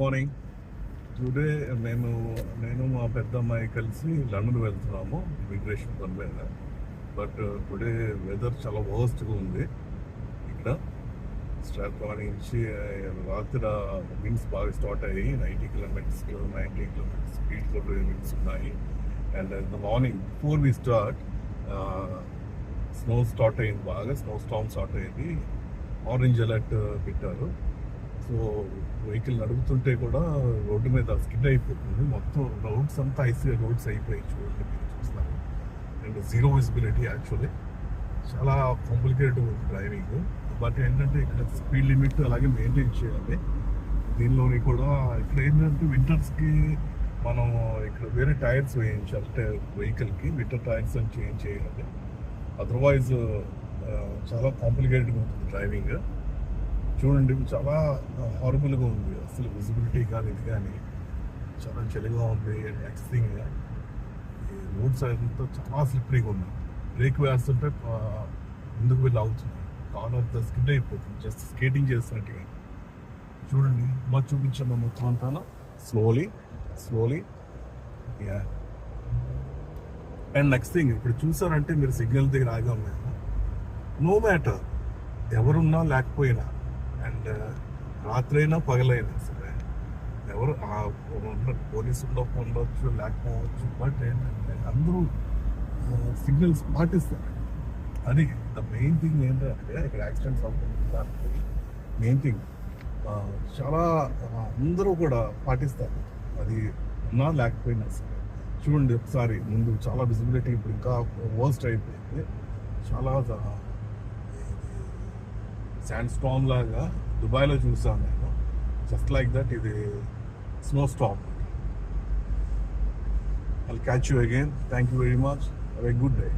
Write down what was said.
Morning. Today నేను మా పెద్ద అమ్మాయి కలిసి లండన్ వెళ్తున్నాము ఇమిగ్రేషన్ పని మీద. బట్ టుడే వెదర్ చాలా వర్స్ట్గా ఉంది ఇక్కడ. స్ట్రాత్మర్ నుంచి రాత్రి విండ్స్ బాగా స్టార్ట్ అయ్యాయి. 90 కిలోమీటర్స్ స్పీడ్తో విండ్స్ ఉన్నాయి. And in the morning before we start snow start అయింది, బాగా స్నో స్టార్మ్ స్టార్ట్ అయింది. ఆరెంజ్ అలర్ట్ పెట్టారు. సో వెహికల్ నడుపుతుంటే కూడా రోడ్డు మీద స్కిడ్ అయిపోతుంది. మొత్తం రోడ్స్ అంతా ఐసీ రోడ్స్ అయిపోయాయి. చూడండి, మీరు చూస్తున్నారు. And zero visibility. యాక్చువల్లీ చాలా కాంప్లికేటెడ్ ఉంది డ్రైవింగ్. బట్ ఏంటంటే ఇక్కడ స్పీడ్ లిమిట్ అలాగే మెయింటైన్ చేయాలి. దీనిలోని కూడా ఇక్కడ ఏంటంటే వింటర్స్కి మనం ఇక్కడ వేరే టైర్స్ వేయించాలి. అంటే వెహికల్కి వింటర్ టైర్స్ అని చేంజ్ చేయాలి. అదర్వైజ్ చాలా కాంప్లికేటెడ్గా ఉంటుంది డ్రైవింగ్. చూడండి, చాలా హారబుల్గా ఉంది. అసలు విజిబిలిటీ కానీ ఇది కానీ చాలా చలిగా ఉంది. నెక్స్ట్ థింగ్, ఈ రోడ్స్ అంతా చాలా స్లిప్పరీగా ఉంది. బ్రేక్ వేస్తుంటే ముందుకు వెళ్ళి అవుతుంది. కార్ అంతా స్కిడ్ అయిపోతుంది, జస్ట్ స్కేటింగ్ చేస్తున్నట్టుగా. చూడండి, బాగా చూపించాము మొత్తం అంతా. Slowly yeah. And next thing, ఇప్పుడు చూసారంటే మీరు సిగ్నల్ దగ్గర ఆగాం మేము. నో మ్యాటర్ ఎవరున్నా లేకపోయినా, అండ్ రాత్రైనా పగలైనా సరే, ఎవరు పోలీసు ఉండొచ్చు లేకపోవచ్చు, బట్ ఏంటంటే అందరూ సిగ్నల్స్ పాటిస్తారు. అది ద మెయిన్ థింగ్. ఏంటంటే ఇక్కడ యాక్సిడెంట్స్ అవుతుంది. మెయిన్ థింగ్ చాలా అందరూ కూడా పాటిస్తారు. అది ఉన్నా లేకపోయినా సరే. చూడండి ఒకసారి ముందు చాలా విజిబిలిటీ ఇప్పుడు ఇంకా వర్స్ట్ అయిపోయింది. చాలా శాండ్ స్టార్మ్ లాగా దుబాయ్లో చూసాను నేను. జస్ట్ లైక్ దట్ ఇది snow Storm. I'll catch you again. Thank you very much. Have a good day.